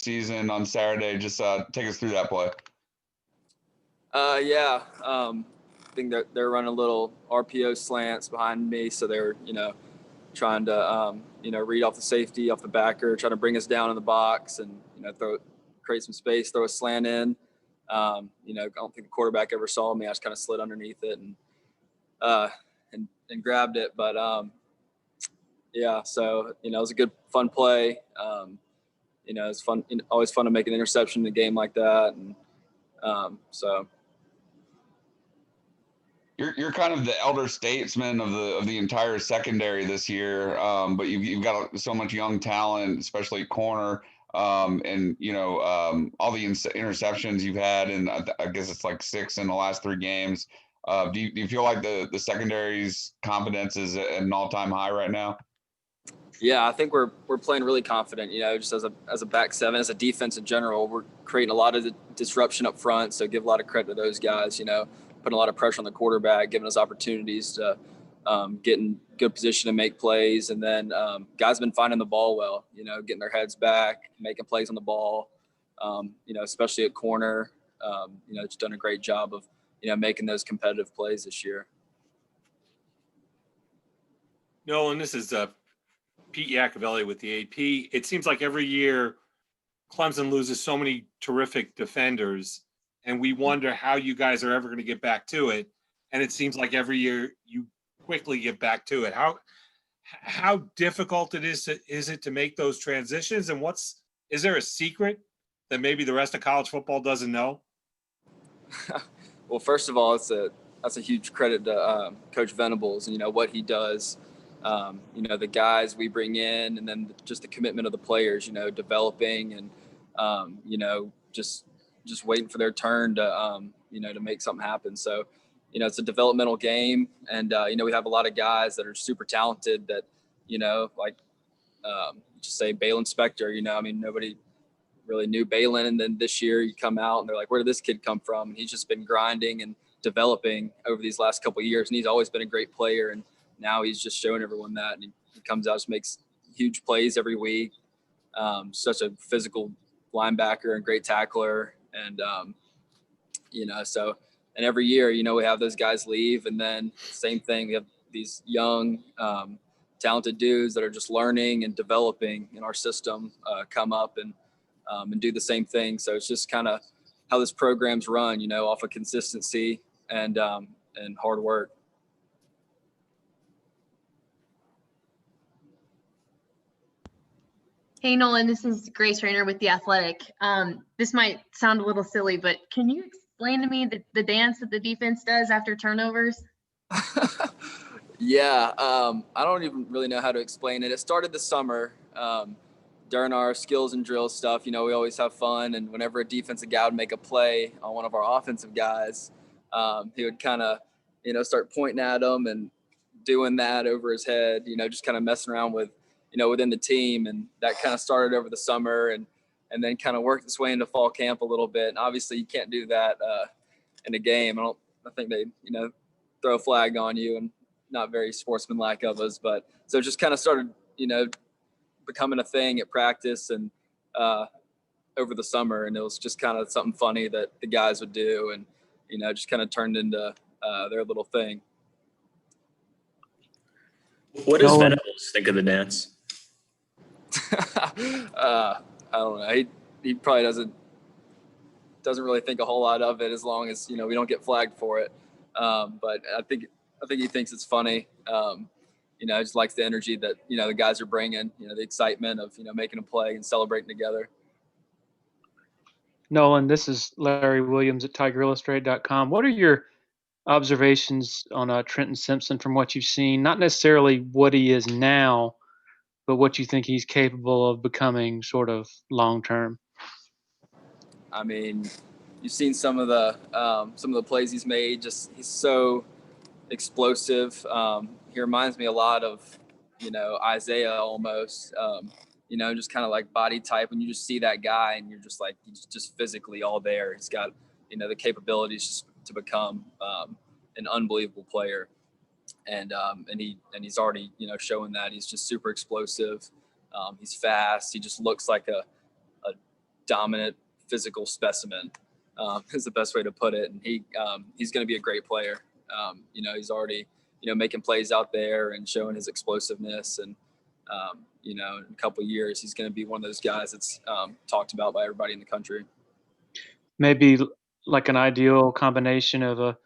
season on Saturday. Just take us through that play. Yeah. I think they're running a little RPO slants behind me, so they're trying to read off the safety, off the backer, trying to bring us down in the box, and create some space, throw a slant in. I don't think the quarterback ever saw me. I just kind of slid underneath it and grabbed it. But yeah, so it was a good fun play. It's fun, always fun to make an interception in a game like that, and so. You're kind of the elder statesman of the entire secondary this year, but you've got so much young talent, especially corner, and all the interceptions you've had, and I guess it's like 6 in the last 3 games. Do you feel like the secondary's confidence is at an all-time high right now? Yeah, I think we're playing really confident. Just as a back seven, as a defense in general, we're creating a lot of disruption up front. So give a lot of credit to those guys. Putting a lot of pressure on the quarterback, giving us opportunities to get in good position to make plays. And then guys have been finding the ball well, getting their heads back, making plays on the ball, especially at corner. It's done a great job of, making those competitive plays this year. Nolan, this is Pete Yacovelli with the AP. It seems like every year Clemson loses so many terrific defenders, and we wonder how you guys are ever going to get back to it. And it seems like every year you quickly get back to it. How difficult is it to make those transitions? And is there a secret that maybe the rest of college football doesn't know? Well, first of all, that's a huge credit to Coach Venables and what he does. The guys we bring in, and then just the commitment of the players, developing and just waiting for their turn to to make something happen. So it's a developmental game, and we have a lot of guys that are super talented that just say Balin Spector. Nobody really knew Balin, and then this year you come out and they're like, where did this kid come from? And he's just been grinding and developing over these last couple of years, and he's always been a great player, and now he's just showing everyone that, and he comes out, just makes huge plays every week. Such a physical linebacker and great tackler. And, and every year, we have those guys leave, and then same thing. We have these young, talented dudes that are just learning and developing in our system, come up and do the same thing. So it's just kind of how this program's run, off of consistency and hard work. Hey, Nolan, this is Grace Rayner with The Athletic. This might sound a little silly, but can you explain to me the dance that the defense does after turnovers? Yeah, I don't even really know how to explain it. It started this summer during our skills and drill stuff. We always have fun, and whenever a defensive guy would make a play on one of our offensive guys, he would kind of, start pointing at him and doing that over his head, just kind of messing around with, within the team. And that kind of started over the summer and then kind of worked its way into fall camp a little bit. And obviously you can't do that in a game. I think they, throw a flag on you, and not very sportsmanlike of us. But so it just kind of started, becoming a thing at practice and over the summer. And it was just kind of something funny that the guys would do, and, just kind of turned into their little thing. What does Venables think of the dance? I don't know. He probably doesn't really think a whole lot of it, as long as we don't get flagged for it. But I think he thinks it's funny. Just likes the energy that the guys are bringing. The excitement of making a play and celebrating together. Nolan, this is Larry Williams at TigerIllustrated.com. What are your observations on Trenton Simpson from what you've seen? Not necessarily what he is now, but what you think he's capable of becoming sort of long term. I mean, you've seen some of the plays he's made. Just he's so explosive. He reminds me a lot of Isaiah almost. Just kind of like body type. When you just see that guy, and you're just like, he's just physically all there. He's got the capabilities just to become an unbelievable player. And he's already showing that. He's just super explosive. He's fast. He just looks like a dominant physical specimen, is the best way to put it. And he's going to be a great player. He's already, making plays out there and showing his explosiveness. And, in a couple of years, he's going to be one of those guys that's talked about by everybody in the country. Maybe like an ideal combination of a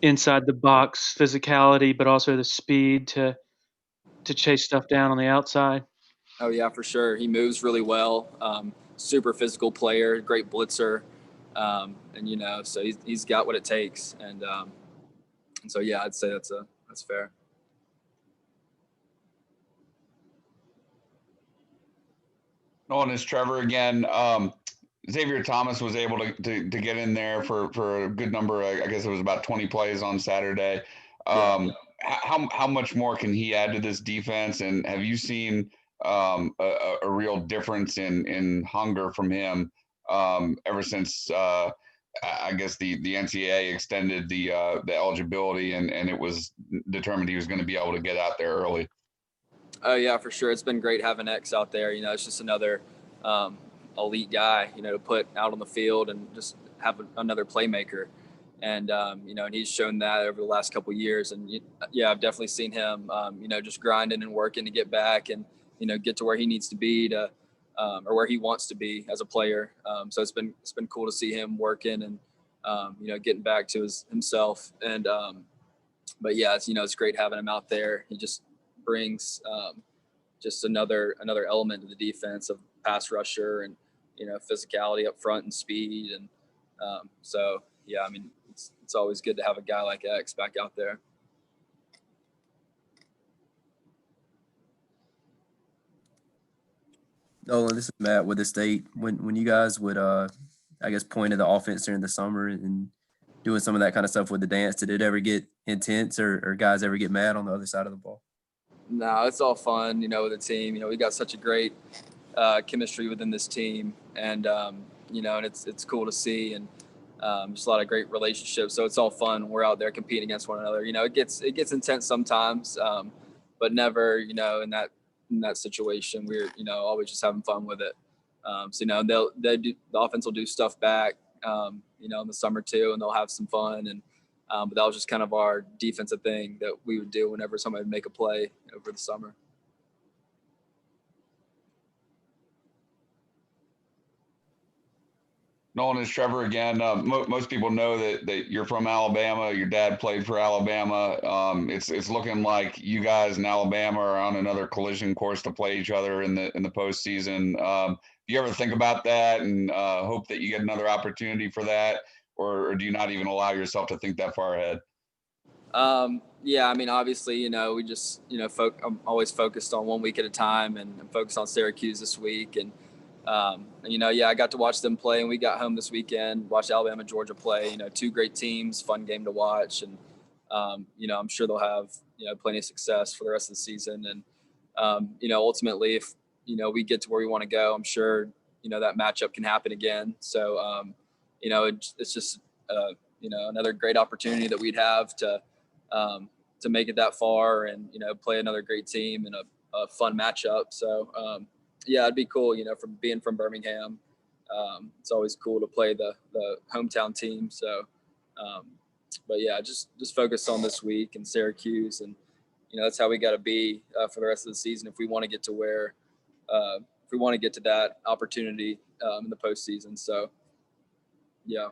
inside the box physicality, but also the speed to chase stuff down on the outside. Oh yeah, for sure. He moves really well. Super physical player, great blitzer, and so he's got what it takes. And so yeah, I'd say that's fair. Nolan, it's Trevor again. Xavier Thomas was able to get in there for a good number. I guess it was about 20 plays on Saturday. How much more can he add to this defense? And have you seen a real difference in hunger from him ever since I guess the NCAA extended the eligibility and it was determined he was going to be able to get out there early? Oh yeah, for sure. It's been great having X out there. It's just another elite guy, to put out on the field and just have another playmaker. And, and he's shown that over the last couple of years. And yeah, I've definitely seen him, just grinding and working to get back and, get to where he needs to be or where he wants to be as a player. So it's been cool to see him working and, getting back to himself. And, but yeah, it's great having him out there. He just brings just another element to the defense of pass rusher and, physicality up front and speed. And so, yeah, I mean, it's always good to have a guy like X back out there. Nolan, this is Matt with the state. When you guys would, I guess, point at the offense during the summer and doing some of that kind of stuff with the dance, did it ever get intense or guys ever get mad on the other side of the ball? No, it's all fun, with the team. We got such a great chemistry within this team, and and it's cool to see, and just a lot of great relationships. So it's all fun. We're out there competing against one another. It gets intense sometimes, but never, in that situation. We're always just having fun with it. So the offense will do stuff back, in the summer too, and they'll have some fun. And but that was just kind of our defensive thing that we would do whenever somebody would make a play over the summer. Nolan, it's Trevor again. Most people know that you're from Alabama. Your dad played for Alabama. It's looking like you guys in Alabama are on another collision course to play each other in the postseason. Do you ever think about that and hope that you get another opportunity for that, or do you not even allow yourself to think that far ahead? Yeah, I mean, obviously, we just, I'm always focused on 1 week at a time, and I'm focused on Syracuse this week. And, I got to watch them play, and we got home this weekend, watched Alabama, Georgia play, 2 great teams, fun game to watch. And, I'm sure they'll have, plenty of success for the rest of the season. And, ultimately, if, we get to where we want to go, I'm sure, that matchup can happen again. So, it's just, another great opportunity that we'd have to make it that far and, play another great team in a fun matchup. So, yeah, it'd be cool, from being from Birmingham. It's always cool to play the hometown team. So, but yeah, just focus on this week and Syracuse. And, that's how we got to be for the rest of the season if we want to get to where, if we want to get to that opportunity in the postseason. So, yeah.